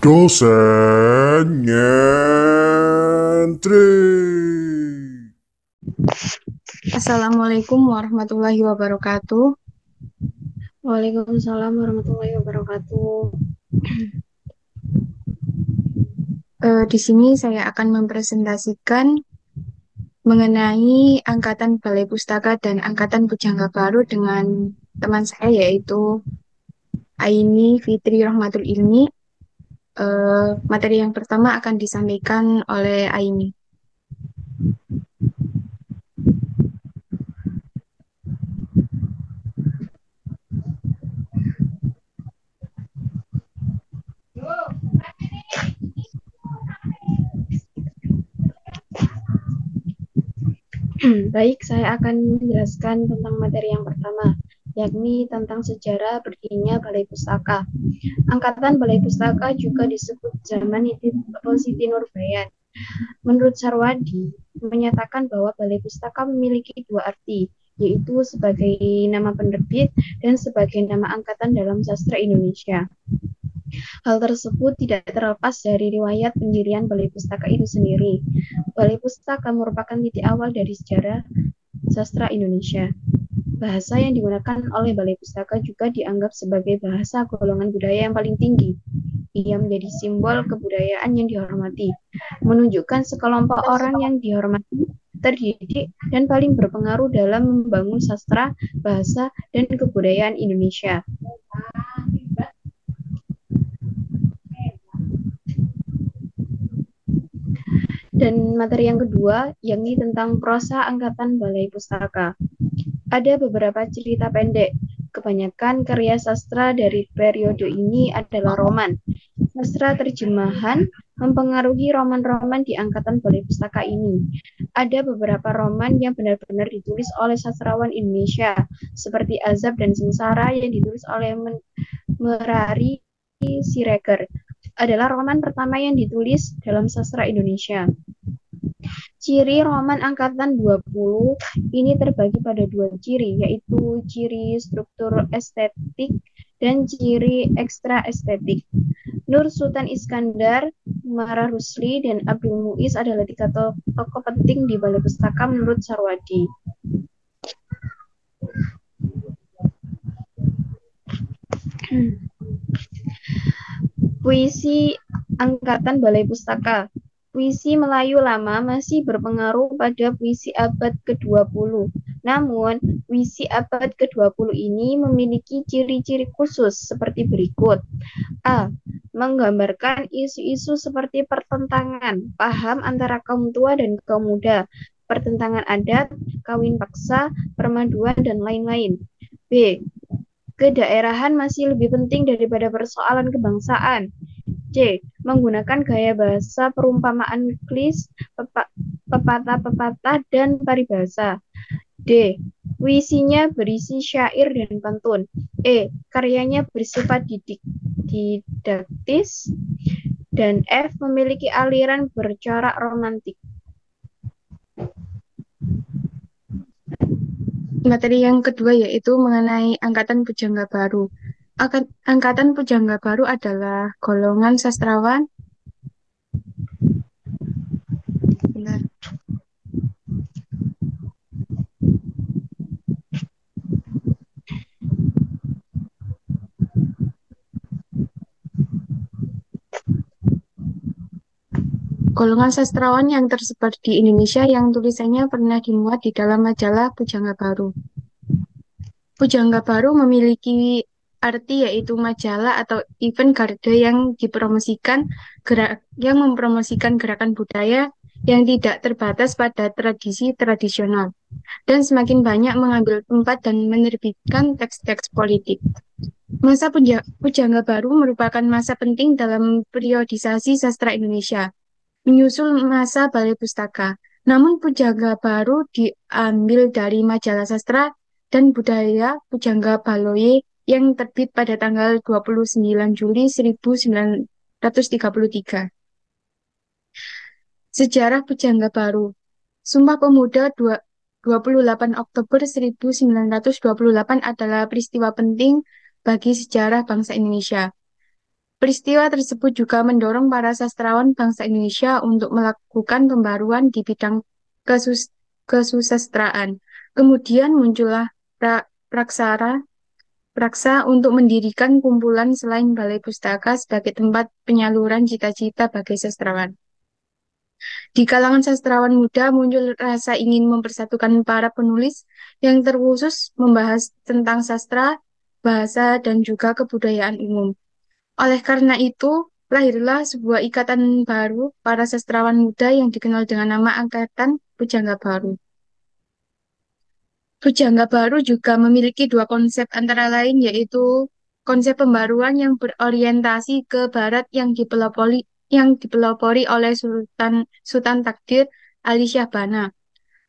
Dosen nyentrik. Assalamualaikum warahmatullahi wabarakatuh. Waalaikumsalam warahmatullahi wabarakatuh. Di sini saya akan mempresentasikan mengenai Angkatan Balai Pustaka dan Angkatan Pujangga Baru dengan teman saya yaitu Aini Fitri Rahmatul Ilmi. Materi yang pertama akan disampaikan oleh Aini. Baik, saya akan menjelaskan tentang materi yang pertama, yakni tentang sejarah berdirinya Balai Pustaka. Angkatan Balai Pustaka juga disebut zaman Siti Nurbayan. Menurut Sarwadi, menyatakan bahwa Balai Pustaka memiliki dua arti, yaitu sebagai nama penerbit dan sebagai nama angkatan dalam sastra Indonesia. Hal tersebut tidak terlepas dari riwayat pendirian Balai Pustaka itu sendiri. Balai Pustaka merupakan titik awal dari sejarah sastra Indonesia. Bahasa yang digunakan oleh Balai Pustaka juga dianggap sebagai bahasa golongan budaya yang paling tinggi. Ia menjadi simbol kebudayaan yang dihormati, menunjukkan sekelompok orang yang dihormati, terdidik, dan paling berpengaruh dalam membangun sastra, bahasa, dan kebudayaan Indonesia. Dan materi yang kedua, yakni tentang prosa Angkatan Balai Pustaka. Ada beberapa cerita pendek. Kebanyakan karya sastra dari periode ini adalah roman. Sastra terjemahan mempengaruhi roman-roman di Angkatan Balai Pustaka ini. Ada beberapa roman yang benar-benar ditulis oleh sastrawan Indonesia, seperti Azab dan Sengsara yang ditulis oleh Merari Siregar. Adalah roman pertama yang ditulis dalam sastra Indonesia. Ciri roman angkatan 20 ini terbagi pada dua ciri, yaitu ciri struktur estetik dan ciri ekstra estetik. Nur Sultan Iskandar, Umar Rusli, dan Abdul Muiz adalah tiga tokoh penting di Balai Pustaka menurut Sarwadi. Puisi Angkatan Balai Pustaka. Puisi Melayu lama masih berpengaruh pada puisi abad ke-20. Namun, puisi abad ke-20 ini memiliki ciri-ciri khusus seperti berikut. A. Menggambarkan isu-isu seperti pertentangan, paham antara kaum tua dan kaum muda, pertentangan adat, kawin paksa, permaduan, dan lain-lain. B. Kedaerahan masih lebih penting daripada persoalan kebangsaan. C. Menggunakan gaya bahasa perumpamaan klis, pepatah-pepatah, dan paribasa. D. Puisinya berisi syair dan pantun. E. Karyanya bersifat didaktis. Dan F. Memiliki aliran bercorak romantik. Materi yang kedua yaitu mengenai Angkatan Pujangga Baru. Angkatan Pujangga Baru adalah golongan sastrawan. Benar. Golongan sastrawan yang tersebar di Indonesia yang tulisannya pernah dimuat di dalam majalah Pujangga Baru. Pujangga Baru memiliki arti yaitu majalah atau event garda yang yang mempromosikan gerakan budaya yang tidak terbatas pada tradisi tradisional dan semakin banyak mengambil tempat dan menerbitkan teks-teks politik. Masa Pujangga Baru merupakan masa penting dalam periodisasi sastra Indonesia menyusul masa Balai Pustaka. Namun Pujangga Baru diambil dari majalah sastra dan budaya Pujangga Baloye yang terbit pada tanggal 29 Juli 1933. Sejarah Pujangga Baru. Sumpah Pemuda 28 Oktober 1928 adalah peristiwa penting bagi sejarah bangsa Indonesia. Peristiwa tersebut juga mendorong para sastrawan bangsa Indonesia untuk melakukan pembaruan di bidang kesusastraan. Kemudian muncullah Praksara Praksa untuk mendirikan kumpulan selain Balai Pustaka sebagai tempat penyaluran cita-cita bagi sastrawan. Di kalangan sastrawan muda muncul rasa ingin mempersatukan para penulis yang terkhusus membahas tentang sastra, bahasa, dan juga kebudayaan umum. Oleh karena itu, lahirlah sebuah ikatan baru para sastrawan muda yang dikenal dengan nama Angkatan Pujangga Baru. Pujangga Baru juga memiliki dua konsep antara lain yaitu konsep pembaruan yang berorientasi ke barat yang dipelopori oleh Sultan Takdir Ali Syah Bana.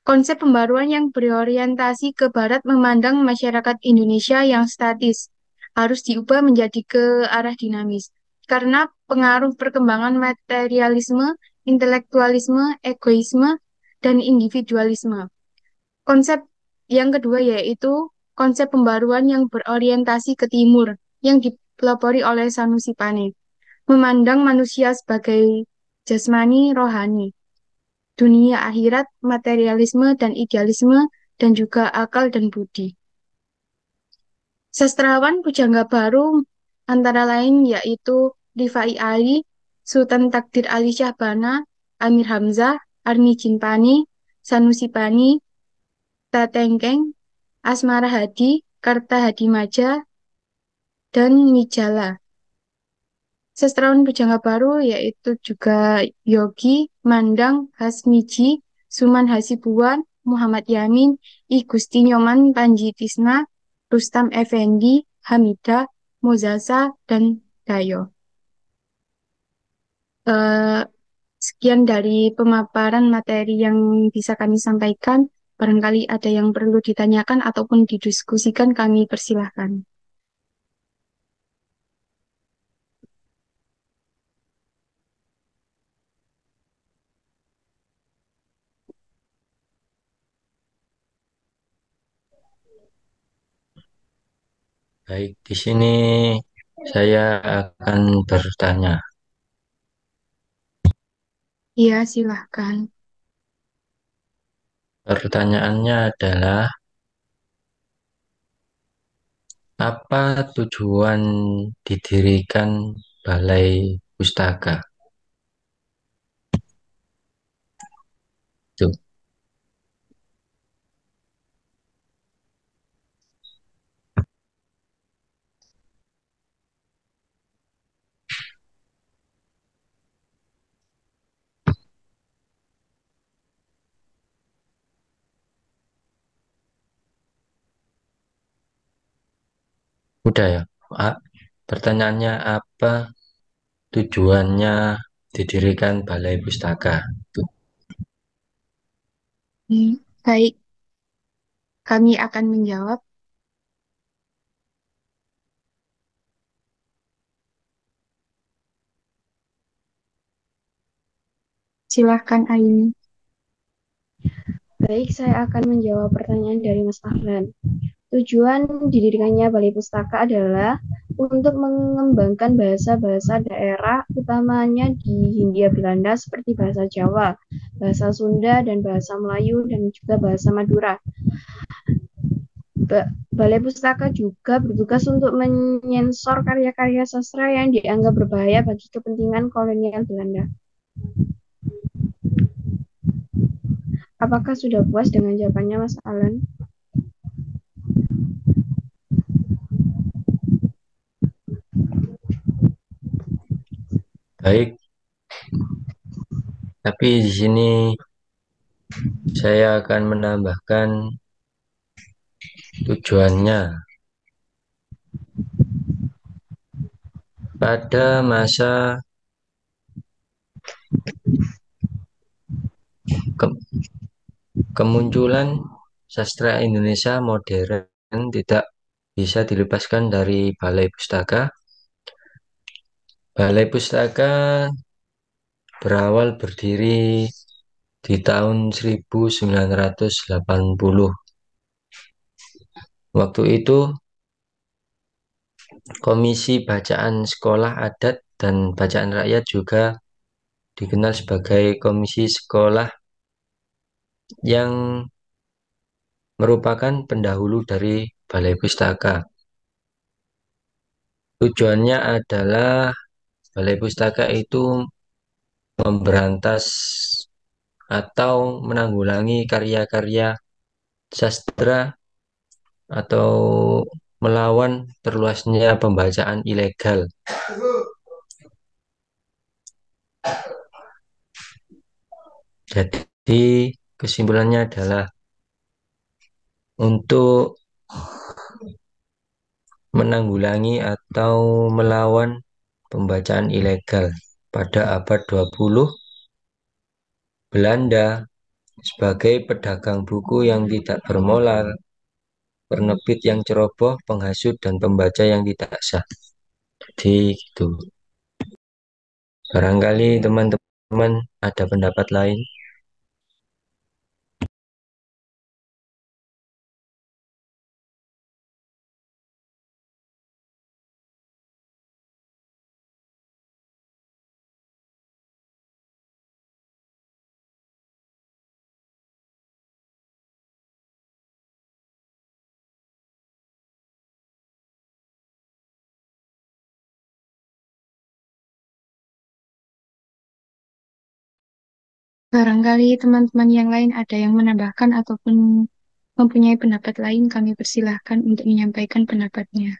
Konsep pembaruan yang berorientasi ke barat memandang masyarakat Indonesia yang statis harus diubah menjadi ke arah dinamis karena pengaruh perkembangan materialisme, intelektualisme, egoisme, dan individualisme. Konsep yang kedua yaitu konsep pembaruan yang berorientasi ke timur yang dipelopori oleh Sanusi Pane, memandang manusia sebagai jasmani rohani, dunia akhirat, materialisme dan idealisme, dan juga akal dan budi. Sastrawan pujangga baru antara lain yaitu Rifai Ali, Sultan Takdir Ali Syah Bana, Amir Hamzah, Armi Jinpani, Sanusi Pani, Tatengkeng, Asmara Hadi, Karta Hadimaja, dan Mijala. Sastrawan pujangga baru yaitu juga Yogi, Mandang, Hasmiji, Suman Hasibuan, Muhammad Yamin, I Gusti Nyoman Panji Tisna, Rustam Effendi, Hamidah, Mozasa, dan Dayo. Eh, Sekian dari pemaparan materi yang bisa kami sampaikan. Barangkali ada yang perlu ditanyakan ataupun didiskusikan, kami persilahkan. Baik, di sini saya akan bertanya. Iya, silahkan. Pertanyaannya adalah, apa tujuan didirikan Balai Pustaka? Tuh, udah ya. A- Pertanyaannya apa tujuannya didirikan Balai Pustaka? Tuh, Baik, kami akan menjawab. Silahkan, Aini. Baik, saya akan menjawab pertanyaan dari Mas Ahlan. Tujuan didirikannya Balai Pustaka adalah untuk mengembangkan bahasa-bahasa daerah, utamanya di Hindia Belanda seperti bahasa Jawa, bahasa Sunda, dan bahasa Melayu, dan juga bahasa Madura. Balai Pustaka juga bertugas untuk menyensor karya-karya sastra yang dianggap berbahaya bagi kepentingan kolonial Belanda. Apakah sudah puas dengan jawabannya, Mas Alan? baik, tapi di sini saya akan menambahkan tujuannya. Pada masa ke- kemunculan sastra Indonesia modern tidak bisa dilepaskan dari Balai Pustaka. Balai Pustaka berawal berdiri di tahun 1980. Waktu itu Komisi Bacaan Sekolah Adat dan Bacaan Rakyat juga dikenal sebagai komisi sekolah yang merupakan pendahulu dari Balai Pustaka. Tujuannya adalah Balai Pustaka itu memberantas atau menanggulangi karya-karya sastra atau melawan terluasnya pembacaan ilegal. Jadi kesimpulannya adalah untuk menanggulangi atau melawan pembacaan ilegal. Pada abad 20, Belanda sebagai pedagang buku yang tidak bermoral, penerbit yang ceroboh, penghasut, dan pembaca yang tidak sah. Jadi gitu. Barangkali teman-teman ada pendapat lain. Barangkali teman-teman yang lain ada yang menambahkan ataupun mempunyai pendapat lain, kami persilahkan untuk menyampaikan pendapatnya.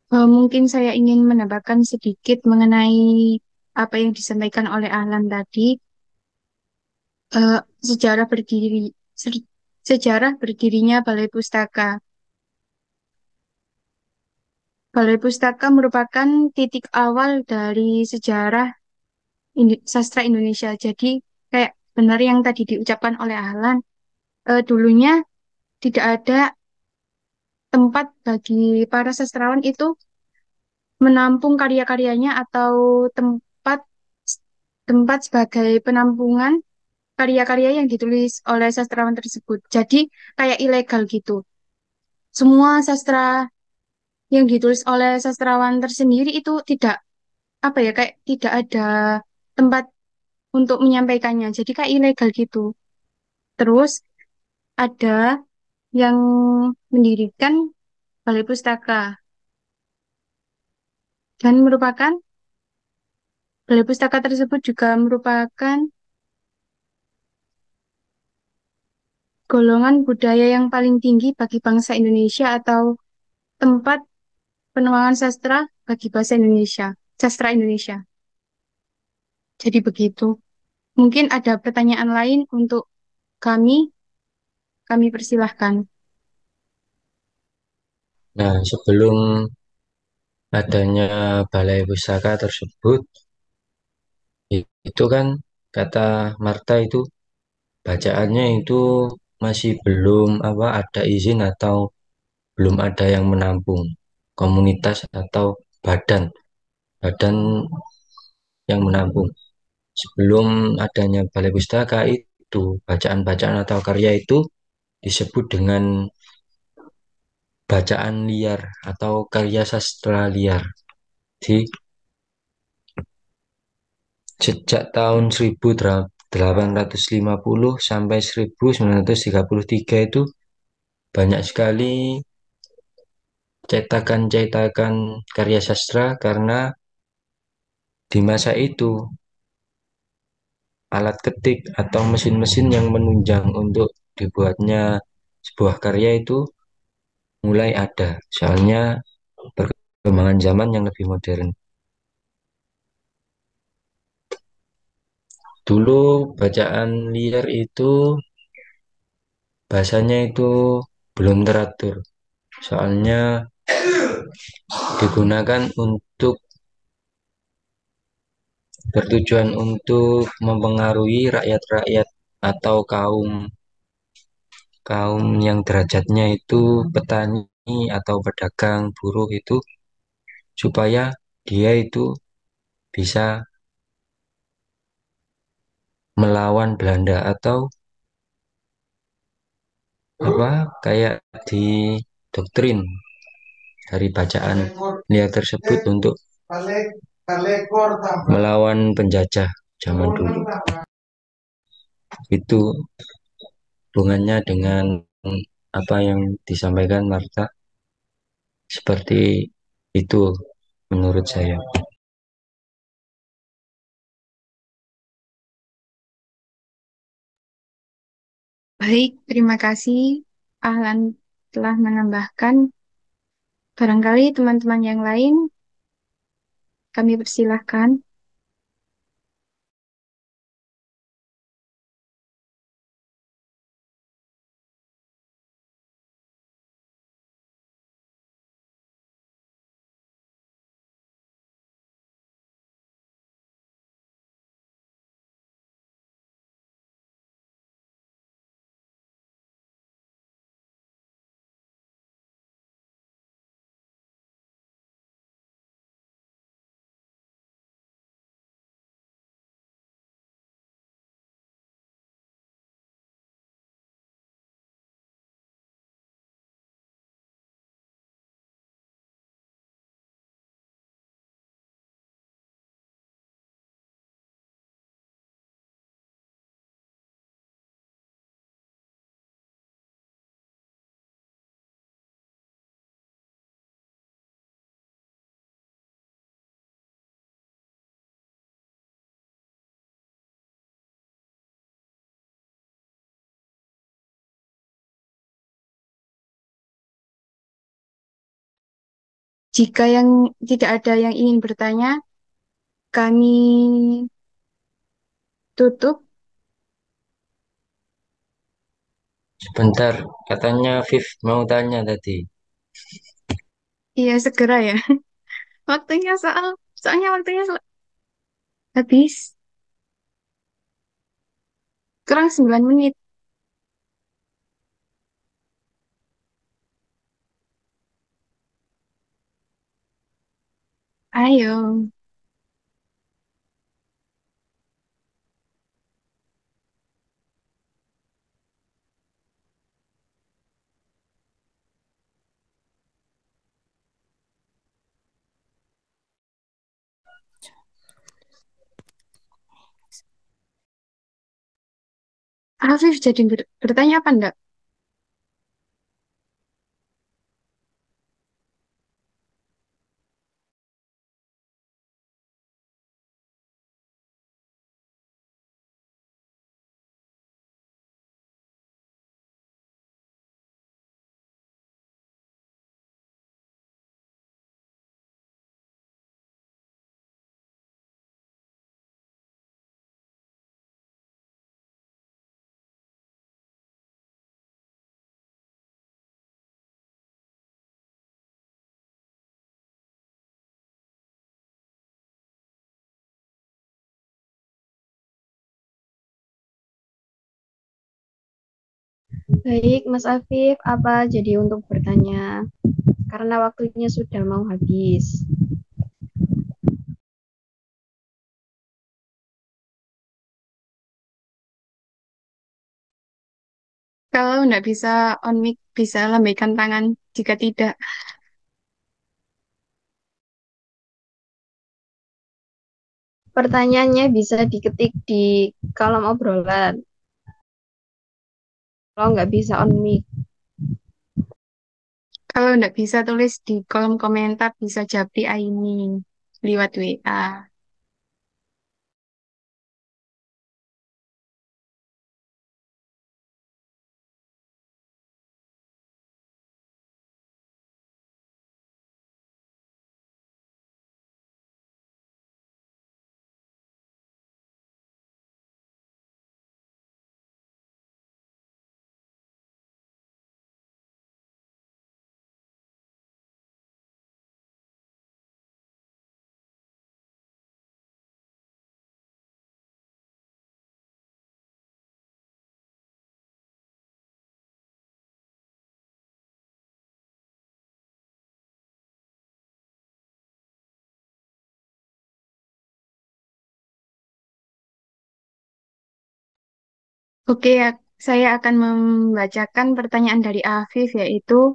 Mungkin saya ingin menambahkan sedikit mengenai apa yang disampaikan oleh Ahlan tadi. Eh, sejarah sejarah berdirinya Balai Pustaka. Balai Pustaka merupakan titik awal dari sejarah sastra Indonesia. Jadi kayak benar yang tadi diucapkan oleh Ahlan, dulunya tidak ada tempat bagi para sastrawan itu menampung karya-karyanya atau tempat tempat sebagai penampungan karya-karya yang ditulis oleh sastrawan tersebut. Jadi kayak ilegal gitu. Semua sastra yang ditulis oleh sastrawan tersendiri itu tidak apa ya kayak tidak ada tempat untuk menyampaikannya. Jadi kayak ilegal gitu. Terus ada yang mendirikan Balai Pustaka dan merupakan Balai Pustaka tersebut juga merupakan golongan budaya yang paling tinggi bagi bangsa Indonesia atau tempat penuangan sastra bagi bahasa Indonesia, sastra Indonesia. Jadi begitu. Mungkin ada pertanyaan lain untuk kami, kami persilahkan. Nah, sebelum adanya Balai Pustaka tersebut, itu kan kata Marta itu bacaannya itu masih belum apa ada izin atau belum ada yang menampung komunitas atau badan badan yang menampung. Sebelum adanya Balai Pustaka itu bacaan-bacaan atau karya itu disebut dengan bacaan liar atau karya sastra liar. Di sejak tahun 1850 sampai 1933 itu banyak sekali cetakan-cetakan karya sastra karena di masa itu alat ketik atau mesin-mesin yang menunjang untuk dibuatnya sebuah karya itu mulai ada. Soalnya perkembangan zaman yang lebih modern. Dulu bacaan liar itu bahasanya itu belum teratur. Soalnya digunakan untuk bertujuan untuk mempengaruhi rakyat-rakyat atau kaum kaum yang derajatnya itu petani atau pedagang buruh itu supaya dia itu bisa melawan Belanda atau apa kayak di doktrin dari bacaan liar tersebut untuk melawan penjajah zaman dulu. Itu hubungannya dengan apa yang disampaikan Marta seperti itu menurut saya. Baik, terima kasih Ahlan telah menambahkan. Barangkali teman-teman yang lain kami persilahkan. Jika yang tidak ada yang ingin bertanya, kami tutup. Sebentar, katanya Viv mau tanya tadi. Iya, segera ya. Waktunya soalnya waktunya habis. Kurang 9 menit. Ayo. Afif jadi bertanya apa enggak? Baik, Mas Afif, apa jadi untuk bertanya? Karena waktunya sudah mau habis. Kalau enggak bisa on mic, bisa lambaikan tangan jika tidak. Pertanyaannya bisa diketik di kolom obrolan. Kalau nggak bisa on mic. Kalau enggak bisa tulis di kolom komentar, bisa Japri Aini lewat WA. Oke, saya akan membacakan pertanyaan dari Afif, yaitu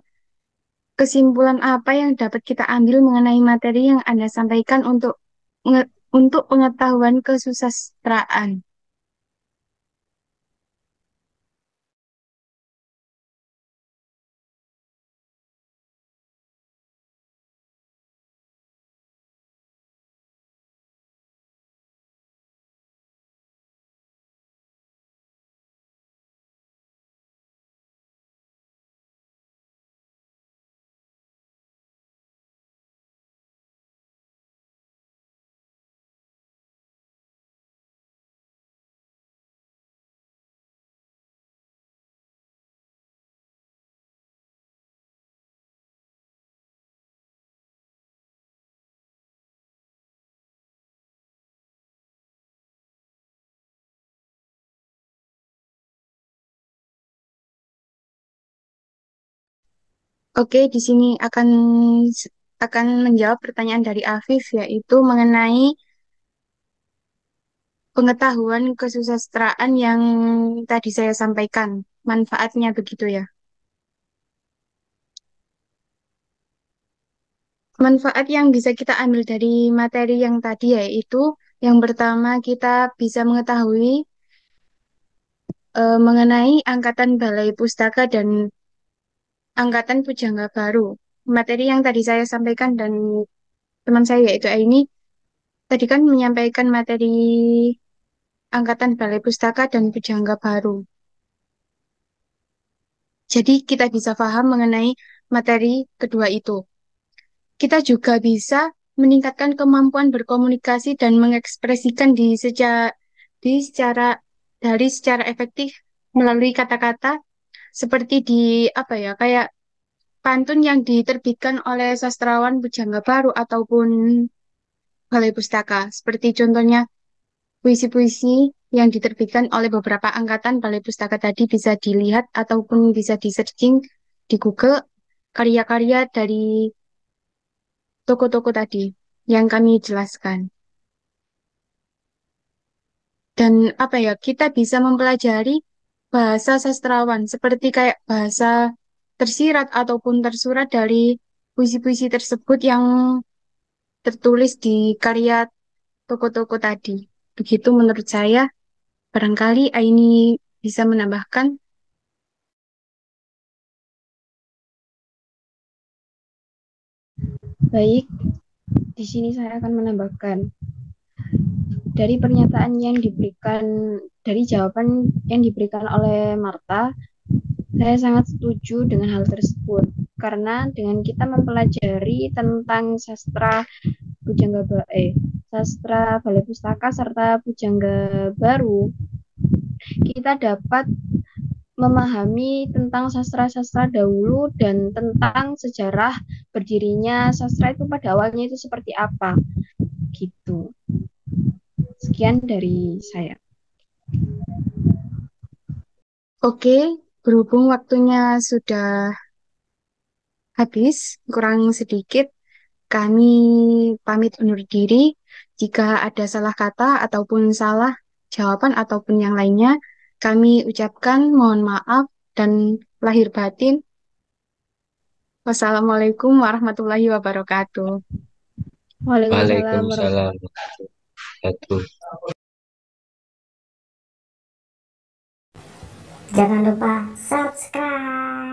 kesimpulan apa yang dapat kita ambil mengenai materi yang Anda sampaikan untuk pengetahuan kesusastraan. Oke, di sini akan menjawab pertanyaan dari Afif, yaitu mengenai pengetahuan kesusastraan yang tadi saya sampaikan, manfaatnya begitu ya. Manfaat yang bisa kita ambil dari materi yang tadi yaitu yang pertama kita bisa mengetahui mengenai Angkatan Balai Pustaka dan Angkatan Pujangga Baru. Materi yang tadi saya sampaikan dan teman saya yaitu Aini tadi kan menyampaikan materi Angkatan Balai Pustaka dan Pujangga Baru. Jadi kita bisa paham mengenai materi kedua itu. Kita juga bisa meningkatkan kemampuan berkomunikasi dan mengekspresikan secara efektif melalui kata-kata seperti di apa ya kayak pantun yang diterbitkan oleh sastrawan Pujangga Baru ataupun Balai Pustaka. Seperti contohnya puisi-puisi yang diterbitkan oleh beberapa angkatan Balai Pustaka tadi bisa dilihat ataupun bisa di-searching di Google karya-karya dari toko-toko tadi yang kami jelaskan. Dan apa ya, kita bisa mempelajari bahasa sastrawan seperti kayak bahasa tersirat ataupun tersurat dari puisi-puisi tersebut yang tertulis di karya toko-toko tadi. Begitu menurut saya, barangkali Aini bisa menambahkan. Baik, di sini saya akan menambahkan dari pernyataan yang diberikan, dari jawaban yang diberikan oleh Marta, saya sangat setuju dengan hal tersebut. Karena dengan kita mempelajari tentang sastra Balai Pustaka serta Pujangga Baru, kita dapat memahami tentang sastra-sastra dahulu dan tentang sejarah berdirinya sastra itu pada awalnya itu seperti apa gitu. Sekian dari saya. Oke, berhubung waktunya sudah habis, kurang sedikit, kami pamit undur diri. Jika ada salah kata ataupun salah jawaban ataupun yang lainnya, kami ucapkan mohon maaf dan lahir batin. Wassalamualaikum warahmatullahi wabarakatuh. Waalaikumsalam Waalaikumsalam warahmatullahi warahmatullahi wabarakatuh. Jangan lupa subscribe.